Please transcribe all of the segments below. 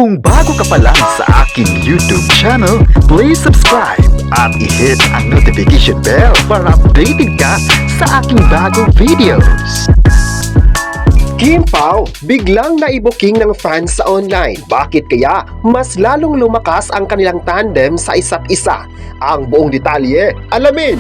Kung bago ka pa lang sa aking YouTube channel, please subscribe at i-hit ang notification bell para updated ka sa aking bagong videos. Kim Pao, biglang naibuking ng fans sa online. Bakit kaya mas lalong lumakas ang kanilang tandem sa isa't isa? Ang buong detalye, alamin!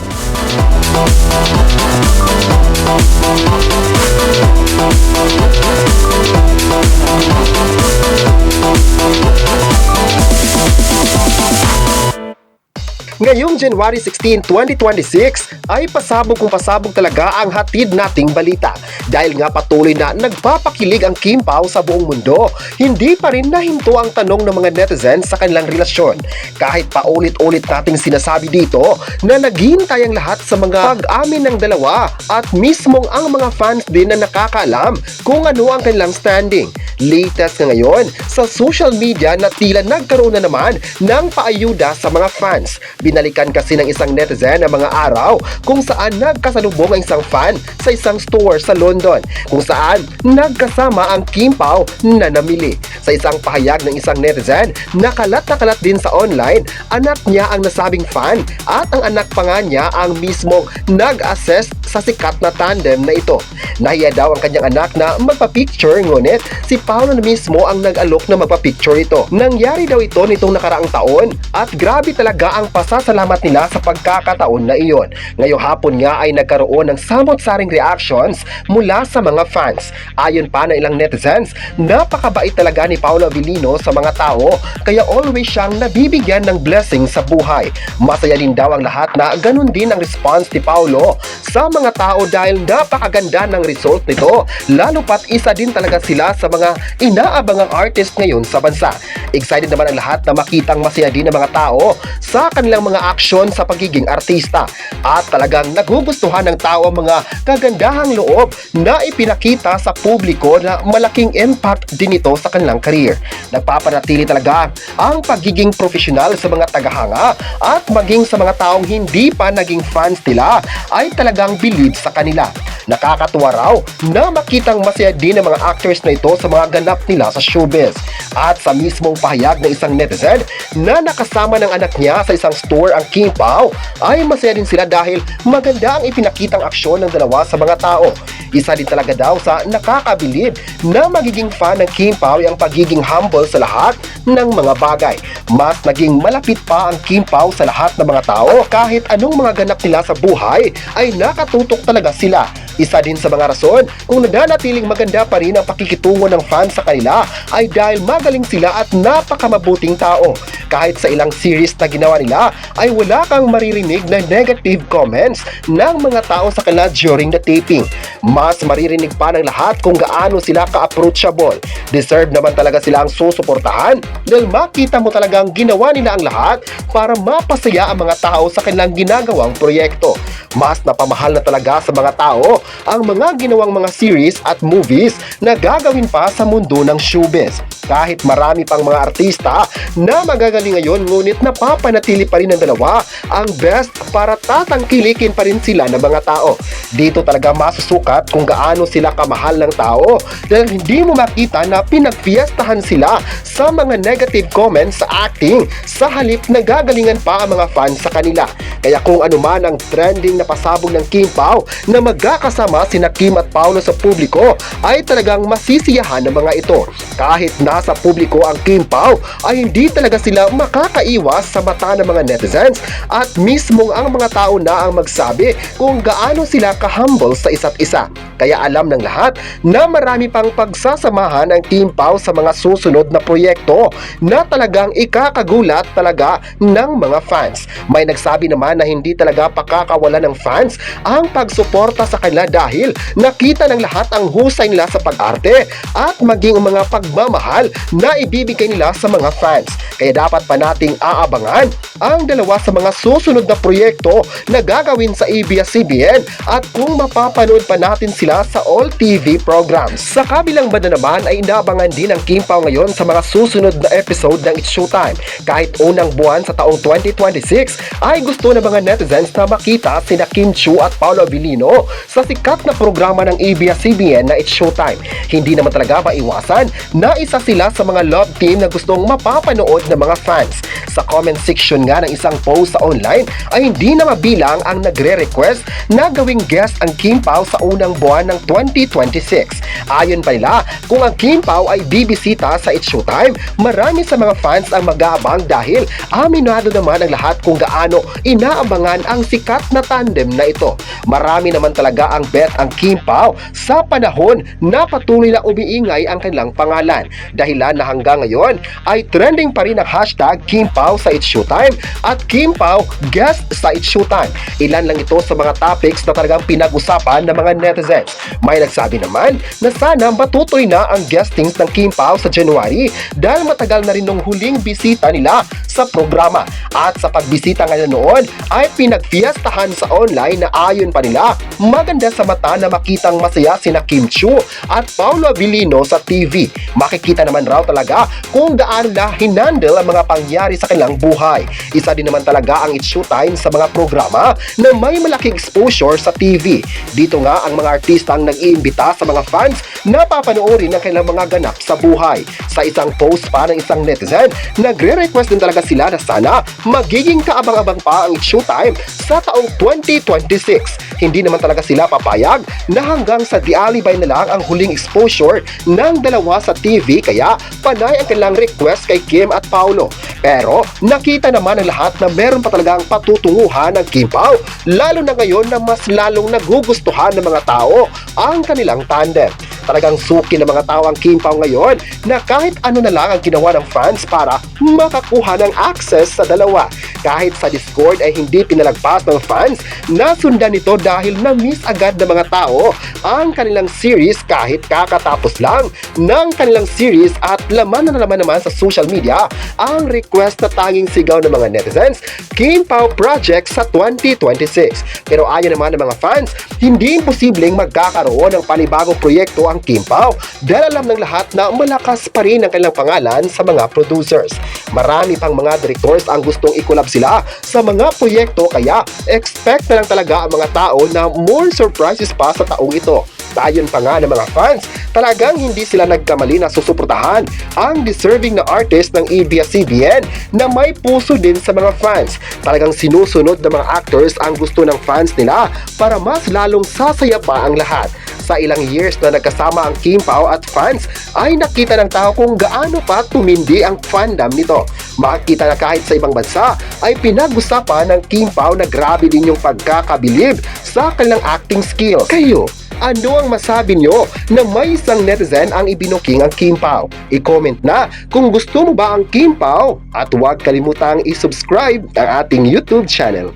Ngayong January 16, 2026 ay pasabog kung pasabog talaga ang hatid nating balita. Dahil nga patuloy na nagpapakilig ang Kim Pao sa buong mundo, hindi pa rin nahinto ang tanong ng mga netizens sa kanilang relasyon. Kahit paulit-ulit nating sinasabi dito na naghihintay ang lahat sa mga pag-amin ng dalawa at mismong ang mga fans din na nakakaalam kung ano ang kanilang standing. Latest nga ngayon sa social media na tila nagkaroon na naman ng paayuda sa mga fans. Binalikan kasi ng isang netizen ang mga araw kung saan nagkasalubong ang isang fan sa isang store sa London, kung saan nagkasama ang Kim Pao na namili. Sa isang pahayag ng isang netizen, nakalat din sa online, anak niya ang nasabing fan at ang anak pa nga niya ang mismong nag-assess sa sikat na tandem na ito. Nahiya daw ang kanyang anak na magpa-picture, ngunit si Paolo na mismo ang nag-alok na magpa-picture ito. Nangyari daw ito nitong nakaraang taon at grabe talaga ang pasasalamat nila sa pagkakataon na iyon. Ngayong hapon nga ay nagkaroon ng samot-saring reactions mula sa mga fans. Ayon pa ng ilang netizens, napakabait talaga ni Paolo Avellino sa mga tao, kaya always siyang nabibigyan ng blessing sa buhay. Masaya din daw ang lahat na ganun din ang response ni Paolo sa mga tao dahil napakaganda ng result nito, lalo pat isa din talaga sila sa mga inaabangang artist ngayon sa bansa. Excited naman ang lahat na makitang masaya din ang mga tao sa kanilang mga aksyon sa pagiging artista at talagang nagugustuhan ng tao ang mga kagandahang loob na ipinakita sa publiko na malaking impact din ito sa kanilang career. Nagpapanatili talaga ang pagiging profesional sa mga tagahanga at maging sa mga taong hindi pa naging fans nila ay talagang believe sa kanila. Nakakatuwa raw na makitang masaya din ang mga actors na ito sa mga ganap nila sa showbiz. At sa mismong pahayag ng isang netizen na nakasama ng anak niya sa isang store ang Kim Pao, ay masaya din sila dahil maganda ang ipinakitang aksyon ng dalawa sa mga tao. Isa din talaga daw sa nakakabilib na magiging fan ng Kim Pao ay ang pagiging humble sa lahat ng mga bagay. Mas naging malapit pa ang Kim Pao sa lahat ng mga tao, kahit anong mga ganap nila sa buhay ay nakatutok talaga sila. Isa din sa mga rason kung nananatiling maganda pa rin ang pakikitungo ng fans sa kanila ay dahil magaling sila at napakamabuting tao. Kahit sa ilang series na ginawa nila ay wala kang maririnig na negative comments ng mga tao sa kanila during the taping. Mas maririnig pa ng lahat kung gaano sila ka-approachable. Deserve naman talaga sila ang susuportahan dahil makita mo talagang ginawa nila ang lahat para mapasaya ang mga tao sa kanilang ginagawang proyekto. Mas napamahal na talaga sa mga tao ang mga ginawang mga series at movies na gagawin pa sa mundo ng showbiz. Kahit marami pang mga artista na magagaling ngayon, ngunit napapanatili pa rin ng dalawa ang best para tatangkilikin pa rin sila ng mga tao. Dito talaga masusukat kung gaano sila kamahal ng tao dahil hindi mo makita na pinagfiestahan sila sa mga negative comments sa acting sa halip na gagalingan pa ang mga fans sa kanila. Kaya kung ano man ang trending na pasabog ng Kim Pao na magkakasama sina Kim at Paolo sa publiko ay talagang masisiyahan ng mga ito. Kahit nasa publiko ang Kim Pao ay hindi talaga sila makakaiwas sa mata ng mga netizens at mismong ang mga tao na ang magsabi kung gaano sila ka-humble sa isa't isa. Kaya alam ng lahat na marami pang pagsasamahan ang Kim Pao sa mga susunod na proyekto na talagang ikakagulat talaga ng mga fans. May nagsabi naman na hindi talaga pakakawala ng fans ang pagsuporta sa kanila dahil nakita ng lahat ang husay nila sa pag-arte at maging ang mga pagmamahal na ibibigay nila sa mga fans. Kaya dapat dapat pa nating aabangan ang dalawa sa mga susunod na proyekto na gagawin sa ABS-CBN at kung mapapanood pa natin sila sa all TV programs. Sa kabilang banda naman ay inaabangan din ang Kim Pao ngayon sa mga susunod na episode ng It's Showtime. Kahit unang buwan sa taong 2026 ay gusto ng mga netizens na makita sina Kim Chiu at Paolo Abilino sa sikat na programa ng ABS-CBN na It's Showtime. Hindi naman talaga maiwasan na isa sila sa mga love team na gustong mapapanood ng mga fans. Sa comment section nga ng isang post sa online ay hindi na mabilang ang nagre-request na gawing guest ang Kim Pao sa unang buwan ng 2026. Ayon pa nila, kung ang Kim Pao ay bibisita sa It's Showtime, marami sa mga fans ang mag-aabang dahil aminado naman ang lahat kung gaano inaabangan ang sikat na tandem na ito. Marami naman talaga ang bet ang Kim Pao sa panahon na patuloy na umiingay ang kanilang pangalan. Dahilan na hanggang ngayon ay trending pa rin ang hashtag Kim Pao sa It's Showtime at Kim Pao guest sa It's Showtime. Ilan lang ito sa mga topics na talagang pinag-usapan ng mga netizens. May nagsabi naman na sana matutuloy na ang guestings ng Kim Pao sa January dahil matagal na rin nung huling bisita nila sa programa. At sa pagbisita ngayon noon ay pinagfiestahan sa online na ayon pa nila maganda sa mata na makitang masaya sina Kim Chiu at Paolo Abilino sa TV. Makikita naman raw talaga kung gaano na hinandle ang mga pangyari sa kanilang buhay. Isa din naman talaga ang It's Showtime sa mga programa na may malaking exposure sa TV. Dito nga ang mga artista ang nag-iimbita sa mga fans na papanoorin ang kanilang mga ganap sa buhay. Sa isang post pa ng isang netizen, nagre-request din talaga sila na sana magiging kaabang-abang pa ang It's Showtime sa taong 2026. Hindi naman talaga sila papayag na hanggang sa The Alibay na lang ang huling exposure ng dalawa sa TV kaya panay ang kanilang request kay Kim at Paolo. Pero nakita naman ng lahat na meron pa talagang patutunguhan ng Kim Pao, lalo na ngayon na mas lalong nagugustuhan ng mga tao ang kanilang tandem. Talagang suki ng mga tao ang Kim Pao ngayon na kahit ano na lang ang ginawa ng fans para makakuha ng access sa dalawa. Kahit sa Discord ay hindi pinalagpas ng fans na sundan ito dahil na-miss agad ng mga tao ang kanilang series kahit kakatapos lang ng kanilang series at laman na naman sa social media ang request na tanging sigaw ng mga netizens, Kim Pao Project sa 2026. Pero ayon naman ng mga fans, hindi imposibleng magkakaroon ng panibagong proyekto ang Kim Pao dahil alam ng lahat na malakas pa rin ang kanilang pangalan sa mga producers. Marami pang mga directors ang gustong ikolab sila sa mga proyekto kaya expect na lang talaga ang mga tao na more surprises pa sa taong ito. Ayon pa nga ng mga fans, talagang hindi sila nagkamali na susuportahan ang deserving na artist ng ABS-CBN na may puso din sa mga fans. Talagang sinusunod ng mga actors ang gusto ng fans nila para mas lalong sasaya pa ang lahat. Sa ilang years na nagkasama ang Kim Pao at fans ay nakita ng tao kung gaano pa tumindi ang fandom nito. Makikita na kahit sa ibang bansa ay pinag-usapan ng Kim Pao na grabe din yung pagkakabilib sa kanilang acting skill. Kayo, ano ang masabi nyo na may isang netizen ang ibinuking ang Kim Pao? I-comment na kung gusto mo ba ang Kim Pao at huwag kalimutang i-subscribe ang ating YouTube channel.